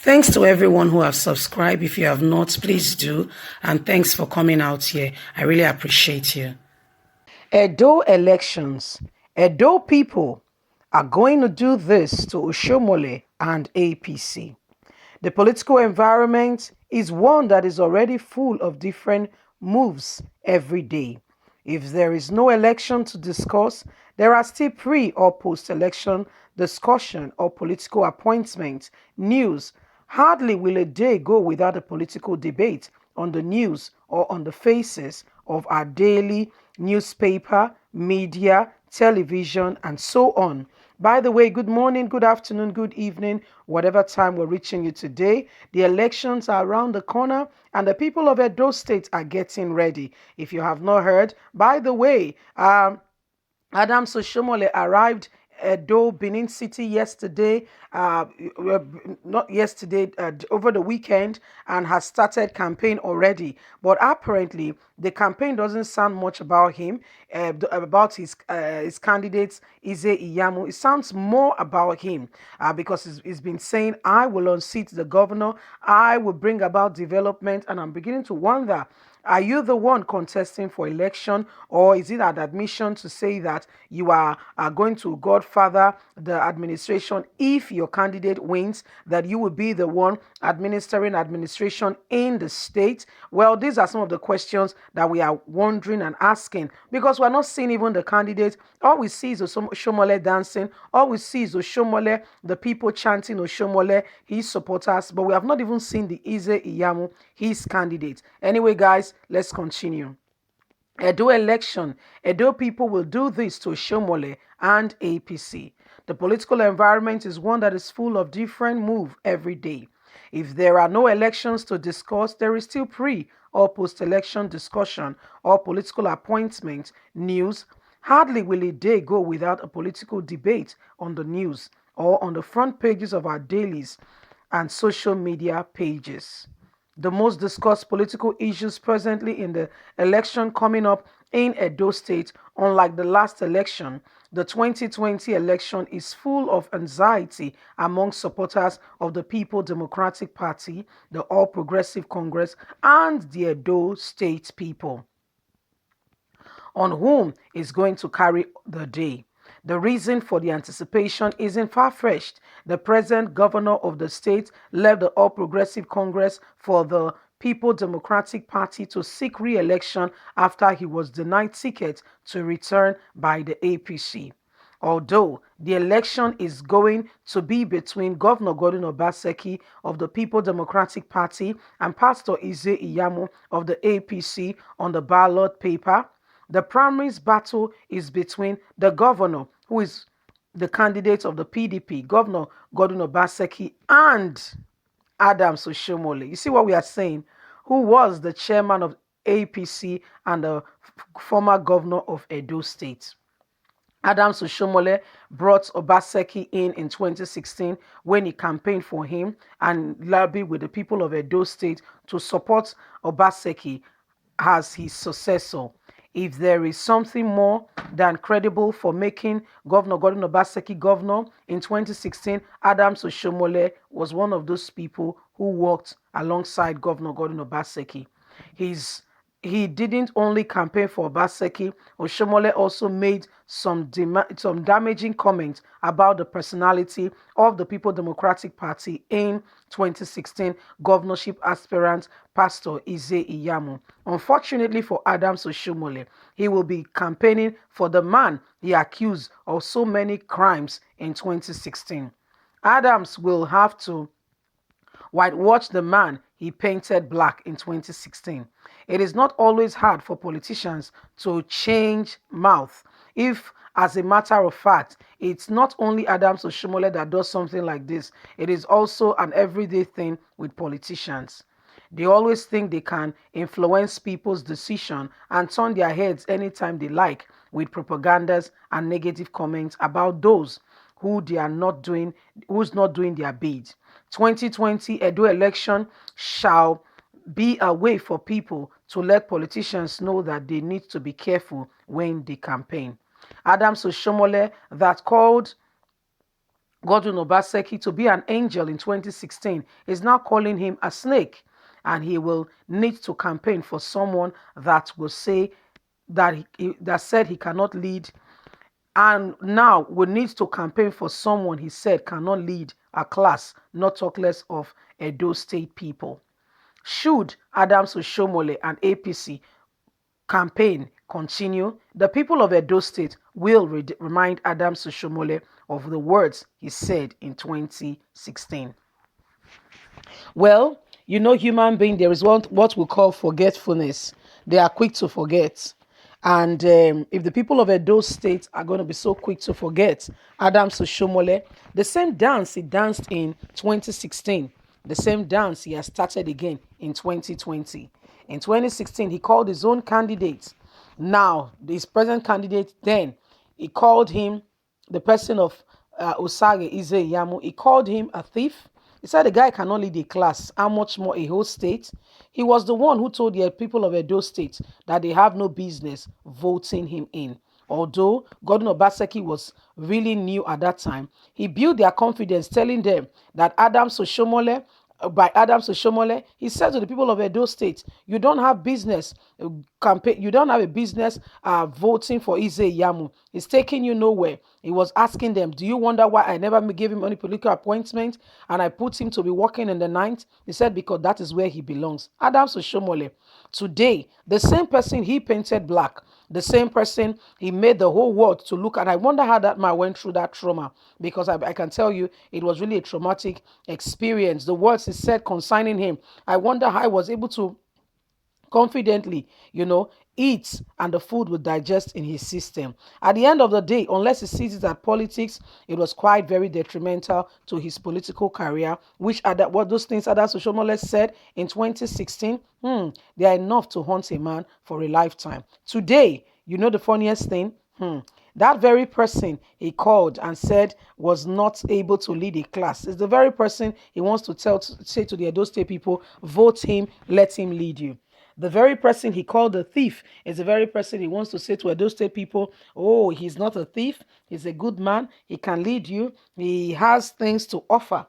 Thanks to everyone who have subscribed. If you have not, please do. And thanks for coming out here. I really appreciate you. Edo elections. Edo people are going to do this to Oshiomhole and APC. The political environment is one that is already full of different moves every day. If there is no election to discuss, there are still pre or post election discussion or political appointment news. Hardly will a day go without a political debate on the news or on the faces of our daily newspaper, media, television, and so on. By the way, good morning, good afternoon, good evening, whatever time we're reaching you today. The elections are around the corner and the people of Edo State are getting ready. If you have not heard, by the way, Adams Oshiomhole arrived Edo, Benin City yesterday, not yesterday, over the weekend, and has started campaign already. But apparently, the campaign doesn't sound much about him, about his candidates, Ize Iyamu. It sounds more about him because he's been saying, I will unseat the governor, I will bring about development, and I'm beginning to wonder, are you the one contesting for election, or is it an admission to say that you are going to godfather the administration if your candidate wins, that you will be the one administering administration in the state? Well, these are some of the questions that we are wondering and asking because we're not seeing even the candidate. All we see is Oshiomhole dancing. All we see is Oshiomhole, the people chanting Oshiomhole, his supporters, but we have not even seen the Ize Iyamu, his candidate. Anyway, guys, let's continue. Edo election. Edo people will do this to Oshiomhole and APC. The political environment is one that is full of different moves every day. If there are no elections to discuss, there is still pre or post-election discussion or political appointment news. Hardly will a day go without a political debate on the news or on the front pages of our dailies and social media pages. The most discussed political issues presently in the election coming up in Edo State, unlike the last election, the 2020 election is full of anxiety among supporters of the People Democratic Party, the All Progressive Congress, and the Edo State people, on whom is going to carry the day. The reason for the anticipation isn't far-fetched. The present governor of the state left the All Progressive Congress for the People Democratic Party to seek re-election after he was denied ticket to return by the APC. Although the election is going to be between Governor Godwin Obaseki of the People Democratic Party and Pastor Ize Iyamu of the APC on the ballot paper, the primaries battle is between the governor, who is the candidate of the PDP, Governor Godwin Obaseki, and Adams Oshiomhole. You see what we are saying? Who was the chairman of APC and the former governor of Edo State. Adams Oshiomhole brought Obaseki in 2016 when he campaigned for him and lobbied with the people of Edo State to support Obaseki as his successor. If there is something more than credible for making Governor Godwin Obaseki governor in 2016, Adams Oshiomhole was one of those people who worked alongside Governor Godwin Obaseki. He didn't only campaign for Obaseki. Oshiomhole also made some damaging comments about the personality of the People Democratic Party in 2016 governorship aspirant Pastor Ize Iyamu. Unfortunately for Adams Oshiomhole, he will be campaigning for the man he accused of so many crimes in 2016. Adams will have to whitewash the man he painted black in 2016. It is not always hard for politicians to change mouth. If, as a matter of fact, it's not only Adams Oshiomhole that does something like this, it is also an everyday thing with politicians. They always think they can influence people's decision and turn their heads anytime they like with propagandas and negative comments about those who's not doing their bid. 2020 Edo election shall be a way for people to let politicians know that they need to be careful when they campaign. Adams Oshiomhole, that called Godwin Obaseki to be an angel in 2016 is now calling him a snake. And he will need to campaign for someone that will say that that said he cannot lead, and now we need to campaign for someone he said cannot lead a class, not talk less of Edo State people. Should Adams Oshomole and APC campaign continue, the people of Edo State will remind Adams Oshomole of the words he said in 2016. Well, human being, there is what we call forgetfulness. They are quick to forget. And if the people of Edo State are going to be so quick to forget Adams Oshomole, the same dance he danced in 2016, the same dance he has started again in 2020. In 2016, he called his own candidate. Now, his present candidate then, he called him, the person of Osage Ize Yamu, he called him a thief. He said the guy cannot lead a class, how much more a whole state. He was the one who told the people of Edo State that they have no business voting him in. Although Gordon Obaseki was really new at that time, he built their confidence, telling them that Adams Oshomole, by Adams Oshomole, he said to the people of Edo State, you don't have business campaign, you don't have a business voting for Ize Yamu. It's taking you nowhere. He was asking them, do you wonder why I never gave him any political appointment and I put him to be working in the night? He said, because that is where he belongs. Adams Oshomole, today, the same person he painted black, the same person he made the whole world to look at. I wonder how that man went through that trauma, because I can tell you it was really a traumatic experience. The words he said concerning him, I wonder how I was able to confidently, eat and the food would digest in his system. At the end of the day, unless he sees it at politics, it was quite very detrimental to his political career, which what those things other social molest said in 2016, they are enough to haunt a man for a lifetime. Today, the funniest thing, that very person he called and said was not able to lead a class is the very person he wants to say to the Edo State people, vote him, let him lead you. The very person he called a thief is the very person he wants to say to Edo State people, oh, he's not a thief, he's a good man, he can lead you, he has things to offer.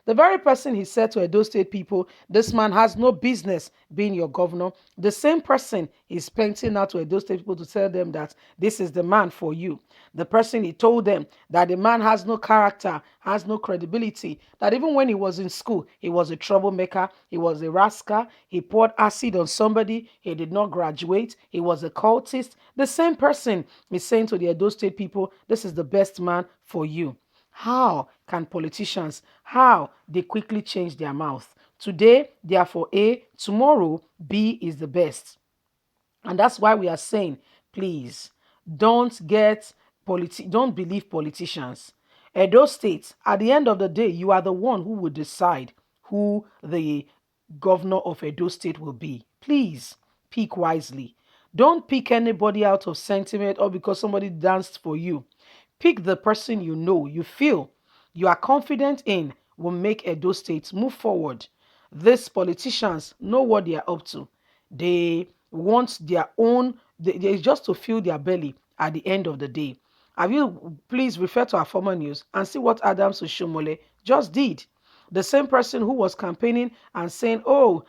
The very person he said to Edo State people, this man has no business being your governor, the same person is pointing out to Edo State people to tell them that this is the man for you. The person he told them that the man has no character, has no credibility, that even when he was in school, he was a troublemaker, he was a rascal, he poured acid on somebody, he did not graduate, he was a cultist. The same person is saying to the Edo State people, this is the best man for you. How can politicians, how they quickly change their mouth? Today, they are for A, tomorrow, B is the best. And that's why we are saying, please, don't believe politicians. Edo State, at the end of the day, you are the one who will decide who the governor of Edo State will be. Please, pick wisely. Don't pick anybody out of sentiment or because somebody danced for you. Pick the person you feel, you are confident in will make Edo State move forward. These politicians know what they are up to. They want their own, they just to fill their belly at the end of the day. Have you please refer to our former news and see what Adams Oshomole just did? The same person who was campaigning and saying, oh,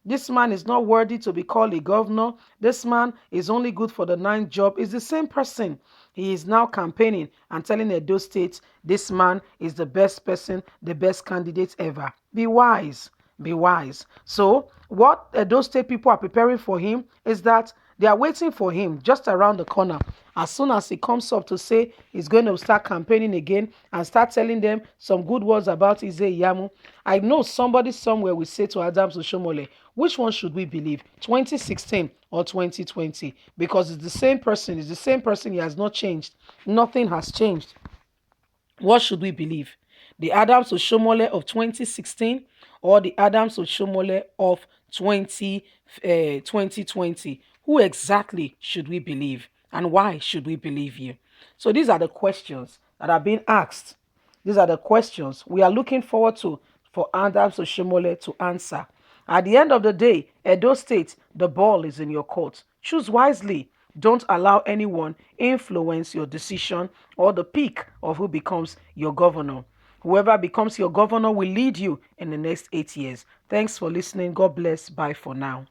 this man is not worthy to be called a governor. This man is only good for the ninth job. Is the same person. He is now campaigning and telling Edo State, this man is the best person, the best candidate ever. Be wise. Be wise. So what Edo State people are preparing for him is that they are waiting for him just around the corner. As soon as he comes up to say he's going to start campaigning again and start telling them some good words about Ize Yamu, I know somebody somewhere will say to Adams Oshomole, which one should we believe, 2016 or 2020? Because it's the same person. It's the same person. He has not changed. Nothing has changed. What should we believe? The Adams Oshomole of 2016 or the Adams Oshomole of 2020? Who exactly should we believe? And why should we believe you? So these are the questions that are being asked. These are the questions we are looking forward to for Adams Oshomole to answer. At the end of the day, Edo State, the ball is in your court. Choose wisely. Don't allow anyone influence your decision or the pick of who becomes your governor. Whoever becomes your governor will lead you in the next 8 years. Thanks for listening. God bless. Bye for now.